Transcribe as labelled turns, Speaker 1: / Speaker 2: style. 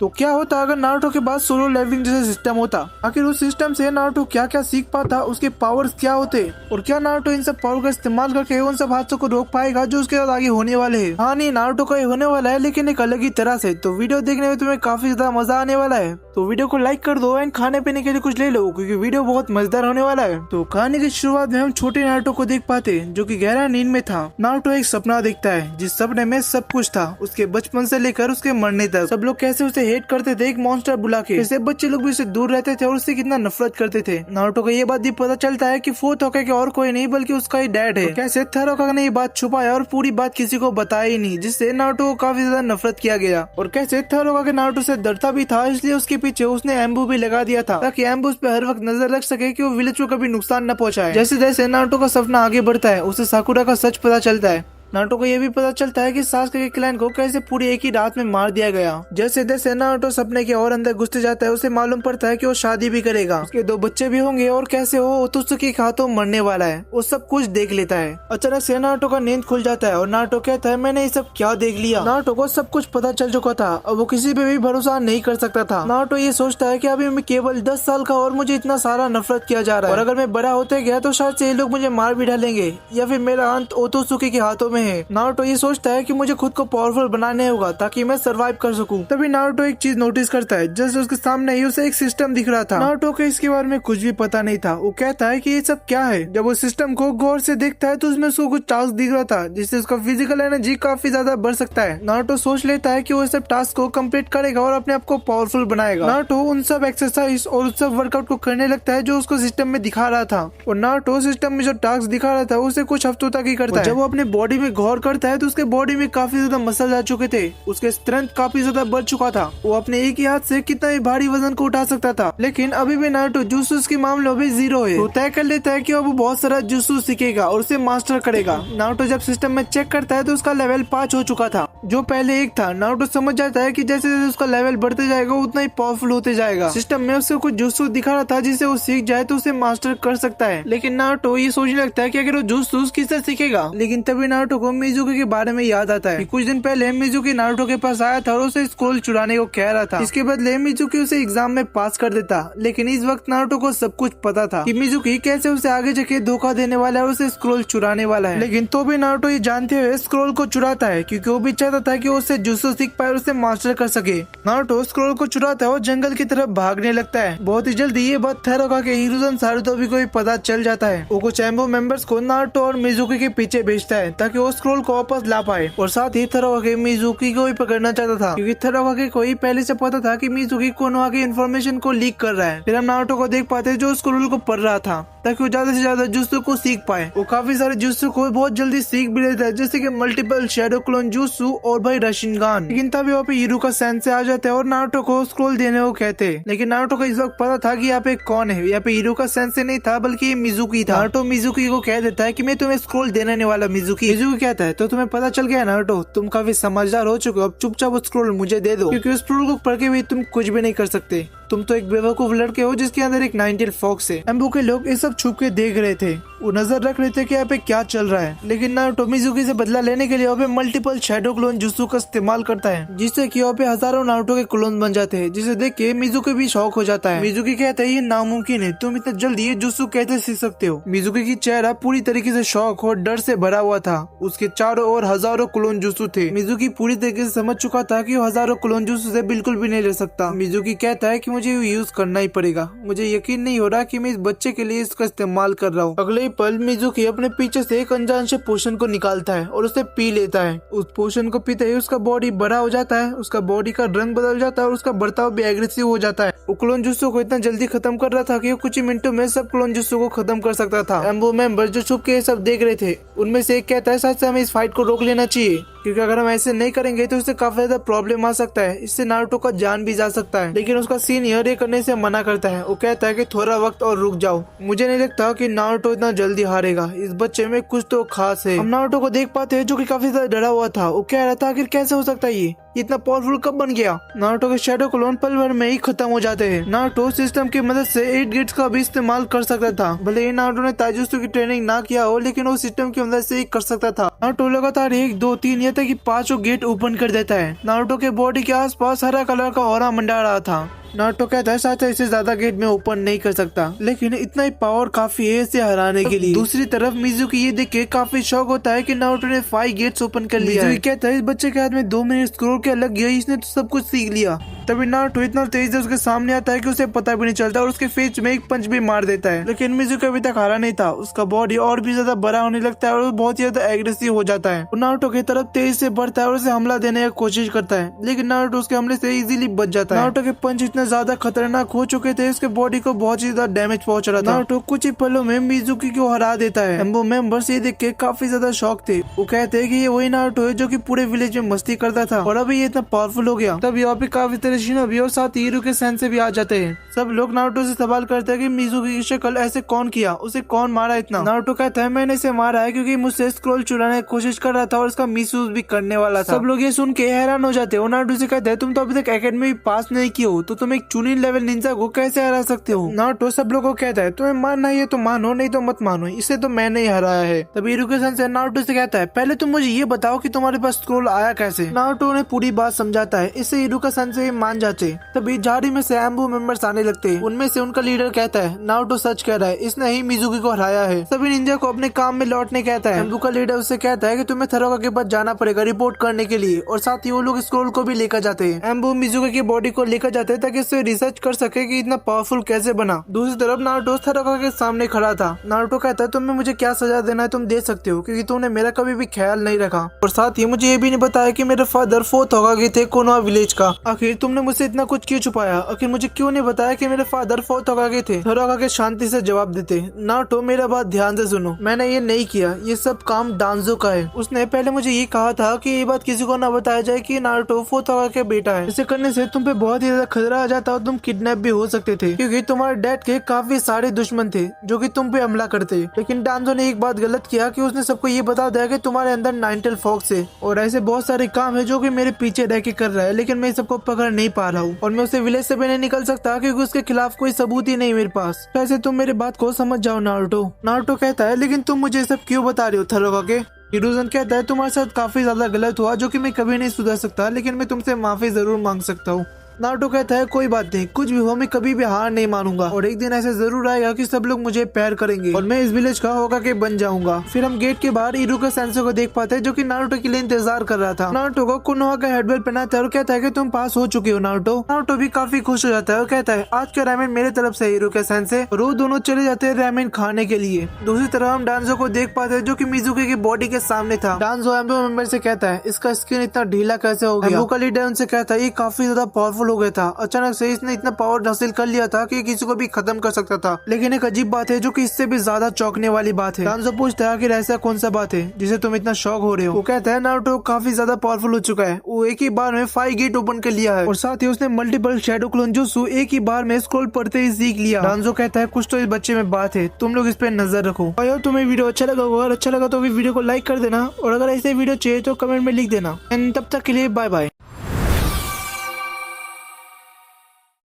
Speaker 1: तो क्या होता अगर नारुतो के पास सोलो लेवलिंग जैसा सिस्टम होता? आखिर उस सिस्टम से नारुतो क्या क्या सीख पाता, उसके पावर्स क्या होते, और क्या नारुतो इन सब पावर का इस्तेमाल करके उन सब हादसों को रोक पाएगा जो उसके साथ आगे होने वाले हैं? हाँ नहीं, नारुतो का ये होने वाला है, लेकिन एक अलग ही तरह से। तो वीडियो देखने में तुम्हें काफी ज्यादा मजा आने वाला है, तो वीडियो को लाइक कर दो एंड खाने पीने के लिए कुछ ले लो, क्योंकि वीडियो बहुत मजेदार होने वाला है। तो कहानी की शुरुआत में हम छोटे नारुतो को देख पाते जो कि गहरा नींद में था। नारुतो एक सपना देखता है जिस सपने में सब कुछ था, उसके बचपन से लेकर उसके मरने तक। सब लोग कैसे उसे हेट करते थे एक मॉन्स्टर बुला के, कैसे बच्चे लोग भी उससे दूर रहते थे और उससे कितना नफरत करते थे। नारुतो को ये बात भी पता चलता है कि फोर्थ होकागे और कोई नहीं बल्कि उसका ही डैड है। कैसे थर्ड होकागे ने ये बात छुपाया और पूरी बात किसी को बताया ही नहीं, जिससे नारुतो को काफी ज्यादा नफरत किया गया। और कैसे थर्ड होकागे नारुतो से डरता भी था, इसलिए उसके पीछे उसने एम्बू भी लगा दिया था ताकि एम्बू उस पे हर वक्त नजर रख सके कि वो विलेज को कभी नुकसान न पहुंचाए। जैसे जैसे नारुतो का सपना आगे बढ़ता है, उसे साकुरा का सच पता चलता है। नारुतो को ये भी पता चलता है कि सासुके के क्लैन को कैसे पूरी एक ही रात में मार दिया गया। जैसे जैसे नारुतो सपने के और अंदर घुसते जाता है, उसे मालूम पड़ता है कि वो शादी भी करेगा, उसके 2 बच्चे भी होंगे और कैसे वो ओत्सुकी के हाथों मरने वाला है। वो सब कुछ देख लेता है। अचानक से नारुतो का नींद खुल जाता है और नारुतो कहता है मैंने ये सब क्या देख लिया। नारुतो को सब कुछ पता चल चुका था और वो किसी पे भी भरोसा नहीं कर सकता था। नारुतो ये सोचता है कि अभी मैं केवल 10 साल का और मुझे इतना सारा नफरत किया जा रहा है, और अगर मैं बड़ा होते गया तो शायद से ये लोग मुझे मार भी डालेंगे या फिर मेरा अंत ओत्सुकी के हाथों में है। नारुतो ये सोचता है कि मुझे खुद को पावरफुल बनाने होगा ताकि मैं सरवाइव कर सकूं। तभी नारुतो एक चीज नोटिस करता है, जैसे उसके सामने ही उसे एक सिस्टम दिख रहा था। नारुतो को इसके बारे में कुछ भी पता नहीं था। वो कहता है कि ये सब क्या है। जब वो सिस्टम को गौर से देखता है तो उसमें उसको कुछ टास्क दिख रहा था जिससे उसका फिजिकल एनर्जी काफी ज्यादा बढ़ सकता है। नारुतो सोच लेता है कि वो सब टास्क को कंप्लीट करेगा और अपने आप को पावरफुल बनाएगा। नारुतो उन सब एक्सरसाइज और उस सब वर्कआउट को करने लगता है जो उसको सिस्टम में दिखा रहा था। और नारुतो सिस्टम में जो टास्क दिखा रहा था उसे कुछ हफ्तों तक ही करता है। जब वो अपने बॉडी में गौर करता है तो उसके बॉडी में काफी ज्यादा मसल आ चुके थे, उसके स्ट्रेंथ काफी ज्यादा बढ़ चुका था। वो अपने एक ही हाथ से कितना ही भारी वजन को उठा सकता था। लेकिन अभी भी नारुतो जुजुत्सु के मामलों में 0 है। वो तय कर लेता है कि वो बहुत सारा जुजुत्सु सीखेगा और उसे मास्टर करेगा। नारुतो जब सिस्टम में चेक करता है तो उसका लेवल 5 हो चुका था, जो पहले 1 था। नारुतो समझ जाता है कि जैसे जैसे उसका लेवल बढ़ते जाएगा उतना ही पावरफुल होते जाएगा। सिस्टम में उससे कुछ जुजुत्सु दिखा रहा था जिसे वो सीख जाए तो उसे मास्टर कर सकता है। लेकिन नारुतो ये सोचने लगता है कि अगर वो जुजुत्सु किससे सीखेगा। लेकिन तभी नारुतो को मिजुकी के बारे में याद आता है कि कुछ दिन पहले मिजुकी नारुतो के पास आया था और उसे स्क्रोल चुराने को कह रहा था। इसके बदले मिजुकी उसे एग्जाम में पास कर देता। लेकिन इस वक्त नारुतो को सब कुछ पता था कि मिजुकी कैसे उसे आगे जाके धोखा देने वाला है और उसे स्क्रोल चुराने वाला है। लेकिन तो भी नारुतो ये जानते हुए स्क्रोल को चुराता है, क्योंकि वो भी चाहता था कि वो उससे जुजुत्सु सीख पाए और उसे मास्टर कर सके। नारुतो स्क्रोल को चुराता है और जंगल की तरफ भागने लगता है। बहुत ही जल्दी ये बात थेरोका के हिरुzen सारुतोबी को भी पता चल जाता है। वो कुछ एम्बो मेंबर्स को नारुतो और मिजुकी के पीछे भेजता है ताकि वो स्क्रोल को वापस ला पाए। और साथ ही थेरोका मिजुकी को भी पकड़ना चाहता था, क्योंकि थेरोका को ही पहले से पता था कि मिजुकी कोनोहा की इन्फॉर्मेशन को लीक कर रहा है। फिर हम नारुतो को देख पाते जो स्क्रोल को पढ़ रहा था ताकि वो ज्यादा से ज्यादा जुजुत्सु को सीख पाए। वो काफी सारे जुजुत्सु को बहुत जल्दी सीख भी लेता है, जैसे कि मल्टीपल शैडो क्लोन जुजुत्सु और भाई रशिनगान। लेकिन तभी वहाँ पे हिरुका सेंसेई आ जाते हैं और नारुतो को स्क्रोल देने को कहते हैं। लेकिन नारुतो को इस वक्त पता था कि यहाँ पे कौन है। यहाँ पे हिरुका सेंसेई नहीं था बल्कि मिजुकी था। नारुतो मिजुकी को कह देता है कि मैं तुम्हें स्क्रोल देने वाला। मिजुकी कहता है तो तुम्हें पता चल गया नारुतो, तुम काफी समझदार हो चुके हो, अब चुपचाप वो स्क्रोल मुझे दे दो, क्योंकि उस स्क्रोल को पढ़ के भी तुम कुछ भी नहीं कर सकते। तुम तो एक बेवकूफ लड़के हो जिसके अंदर एक 9 फॉक्स है। एम्बू के लोग ये सब छुप के देख रहे थे, वो नजर रख रहे थे कि यहाँ पे क्या चल रहा है। लेकिन नारुतो मिजुकी से बदला लेने के लिए वहाँ पे मल्टीपल शैडो क्लोन जुजुत्सु का इस्तेमाल करता है, जिससे कि वहाँ पे हजारों नारुतो के क्लोन बन जाते हैं, जिसे देख के मिजुकी भी शौक हो जाता है। मिजुकी कहता है ये नामुमकिन है, तुम इतना जल्दी ये जुजुत्सु कैसे सीख सकते हो। मिजुकी की चेहरा पूरी तरीके से शौक और डर से भरा हुआ था। उसके चारों ओर हजारों क्लोन जुजुत्सु थे। मिजुकी पूरी तरीके से समझ चुका था कि वो हजारों क्लोन जुजुत्सु से बिल्कुल भी नहीं लड़ सकता। मिजुकी कहता है कि मुझे यूज करना ही पड़ेगा, मुझे यकीन नहीं हो रहा कि मैं इस बच्चे के लिए इसका इस्तेमाल कर रहा हूँ। अगले ही पल मिजुकी अपने पीछे से एक अनजान से पोशन को निकालता है और उसे पी लेता है। उस पोशन को पीते ही उसका बॉडी बड़ा हो जाता है, उसका बॉडी का रंग बदल जाता है और उसका बर्ताव भी एग्रेसिव हो जाता है। वो क्लोन जुजुत्सु को इतना जल्दी खत्म कर रहा था कि वो कुछ ही मिनटों में सब क्लोन जुजुत्सु को खत्म कर सकता था। एम्बो मेंबर जो छुप के सब देख रहे थे, उनमें से एक कहता है शायद से हमें इस फाइट को रोक लेना चाहिए, क्योंकि अगर हम ऐसे नहीं करेंगे तो इससे काफी ज्यादा प्रॉब्लम आ सकता है, इससे नारुतो का जान भी जा सकता है। लेकिन उसका सीनियर ये करने से मना करता है। वो कहता है कि थोड़ा वक्त और रुक जाओ, मुझे नहीं लगता कि नारुतो इतना जल्दी हारेगा, इस बच्चे में कुछ तो खास है। हम नारुतो को देख पाते हैं जो कि काफी ज्यादा डरा हुआ था। वो कह रहा था आखिर कैसे हो सकता है ये इतना पावरफुल कब बन गया। नारुतो के शैडो क्लोन पल भर में ही खत्म हो जाते हैं। नारुतो सिस्टम की मदद से 8 गेट्स का भी इस्तेमाल कर सकता था। भले ही नारुतो ने ताइजुत्सु की ट्रेनिंग ना किया हो, लेकिन वो सिस्टम की मदद से ही कर सकता था। नारुतो लगातार 1, 2, 3 या तक 5 गेट ओपन कर देता है। नारुतो के बॉडी के आसपास हरा कलर का ऑरा मंडरा रहा था। नारुतो कहता है शायद इससे ज्यादा गेट में ओपन नहीं कर सकता, लेकिन इतना ही पावर काफी है इसे हराने के लिए। दूसरी तरफ मिजुकी ये देख के काफी शौक होता है कि नारुतो ने 5 गेट्स ओपन कर लिया। मिजुकी कहता है इस बच्चे के हाथ में 2 मिनट स्क्रोल क्या लग गया, इसने तो सब कुछ सीख लिया। तभी नारुतो इतना तेज से उसके सामने आता है कि उसे पता भी नहीं चलता और उसके फेस में एक पंच भी मार देता है। लेकिन मिजुकी अभी तक हारा नहीं था। उसका बॉडी और भी ज्यादा बड़ा होने लगता है और बहुत ही ज्यादा एग्रेसिव हो जाता है। नारुतो की तरफ तेज से बढ़ता है और उसे हमला देने की कोशिश करता है, लेकिन नारुतो उसके हमले से इजीली बच जाता है। नारुतो के पंच इतना ज्यादा खतरनाक हो चुके थे, उसके बॉडी को बहुत ही ज्यादा डैमेज पहुंच रहा था। नारुतो कुछ ही पलों में मिजुकी को हरा देता है। एम्बो मेंबर्स ये देख के काफी ज्यादा शॉक थे। वो कहते हैं कि ये वही नारुतो है जो कि पूरे विलेज में मस्ती करता था और अभी ये इतना पावरफुल हो गया। तब यहाँ पे काफी तरह शिनोबी और साथ हीरो के सेंसे भी आ जाते हैं। सब लोग नारुतो से सवाल करते हैं कि मिजुकी की शक्ल ऐसे कौन किया, उसे कौन मारा इतना। नारुतो कहता है मैंने इसे मारा है क्योंकि मुझसे स्क्रॉल चुराने की कोशिश कर रहा था और इसका मिसयूज भी करने वाला था। सब लोग ये सुन के हैरान हो जाते हैं। नारुतो से कहते हैं तुम तो अभी तक एकेडमी पास नहीं किए हो, तो तुम एक चुनिंदा लेवल निंजा को कैसे हरा सकते हो। नारुतो सब लोगों को कहता है तुम्हें मानना है तो मानो, नहीं तो मत मानो, इसे तो मैंने ही हराया है। तभी इरुका सेंसे नारुतो से कहता है पहले तुम मुझे ये बताओ कि तुम्हारे पास स्क्रॉल आया कैसे। नारुतो ने पूरी बात समझाता है, इससे इरुका सेंसे मान जाते। तभी झाड़ी में से एम्बू मेंबर्स आने लगते हैं। उनमें से उनका लीडर कहता है नारुतो सच कह रहा है, इसने ही मिजुकी को हराया है। सभी निंजा को अपने काम में लौटने कहता है। एम्बू का लीडर उससे कहता है कि तुम्हें थरोका के पास जाना पड़ेगा रिपोर्ट करने के लिए, और साथ ही वो लोग स्क्रॉल को भी लेकर जाते हैं। एम्बू मिजुकी की बॉडी को लेकर जाते हैं ताकि इससे रिसर्च कर सके कि इतना पावरफुल कैसे बना। दूसरी तरफ नारुतो थरोका के सामने खड़ा था। नारुतो कहता है तुम्हें मुझे क्या सजा देना है तुम दे सकते हो, क्योंकि तुमने मेरा कभी भी ख्याल नहीं रखा, और साथ ही मुझे ये भी नहीं बताया कि मेरे फादर 4th होकागे थे कोनोहा विलेज का। आखिर तुमने मुझसे इतना कुछ क्यों छुपाया, आखिर मुझे क्यों नहीं बताया कि मेरे फादर 4th होकागे थे। थरोका शांति से जवाब देते नारुतो मेरा बात ध्यान से सुनो, मैंने ये नहीं किया, ये सब काम डांजो का है। उसने पहले मुझे ये कहा था कि ये बात किसी को न बताया जाए कि नारुतो 4th होकागे बेटा है। इसे करने से तुम पे बहुत ही ज्यादा खतरा आ जाता और तुम किडनैप भी हो सकते थे, क्योंकि तुम्हारे डैड के काफी सारे दुश्मन थे जो कि तुम पे हमला करते। लेकिन डांजो ने एक बात गलत किया कि उसने सबको ये बता दिया कि तुम्हारे अंदर 9 टेल फॉक्स है और ऐसे बहुत सारे काम है जो कि मेरे पीछे रह के कर रहा है, लेकिन मैं सबको पकड़ नहीं पा रहा हूँ और मैं उसे विलेज से भी नहीं निकल सकता क्योंकि उसके खिलाफ कोई सबूत ही नहीं मेरे पास। वैसे तुम मेरी बात को समझ जाओ नारुतो। नारुतो कहता है लेकिन तुम मुझे सब क्यों बता रहे हो थरोका के। हिरुज़न कहता है तुम्हारे साथ काफी ज्यादा गलत हुआ जो कि मैं कभी नहीं सुधर सकता, लेकिन मैं तुमसे माफी जरूर मांग सकता हूँ। नारुतो कहता है कोई बात नहीं, कुछ भी हो मैं कभी भी हार नहीं मानूंगा और एक दिन ऐसे जरूर आएगा कि सब लोग मुझे प्यार करेंगे और मैं इस विलेज का होकागे बन जाऊंगा। फिर हम गेट के बाहर इरुका सेंसे को देख पाते हैं जो कि नारुतो के लिए इंतजार कर रहा था। नारुतो को कोनोहा का हेडबेल्ट पहनाता है और कहता है कि तुम पास हो चुके हो नारुतो। नारुतो भी काफी खुश हो जाता है और कहता है आज का रामेन मेरे तरफ से इरुका सेंसे, और वो दोनों चले जाते हैं रामेन खाने के लिए। दूसरी तरफ हम डांजो को देख पाते हैं जो कि मिजुकी की बॉडी के सामने था। डांजो एम्बो मेंबर से कहता है इसका स्किन इतना ढीला कैसे हो गया। एम्बो का लीडर उनसे कहता है ये काफी ज्यादा पावरफुल हो गया था, अचानक से इसने इतना पावर हासिल कर लिया था कि किसी को भी खत्म कर सकता था। लेकिन एक अजीब बात है जो कि इससे भी ज्यादा चौंकने वाली बात है। डांजो पूछता है कि ऐसा कौन सा बात है जिसे तुम इतना शौक हो रहे हो। वो कहता है नारुतो काफी ज्यादा पावरफुल हो चुका है, वो एक ही बार में 5 गेट ओपन कर लिया है और साथ ही उसने मल्टीपल शैडो क्लोन जुत्सु एक ही बार में स्क्रॉल पढ़ते ही सीख लिया। डांजो कहता है कुछ तो इस बच्चे में बात है, तुम लोग इस पे नजर रखो। और तुम्हें वीडियो अच्छा लगा होगा, अगर अच्छा लगा तो वीडियो को लाइक कर देना और अगर ऐसे वीडियो चाहिए तो कमेंट में लिख देना। तब तक के लिए बाय बाय।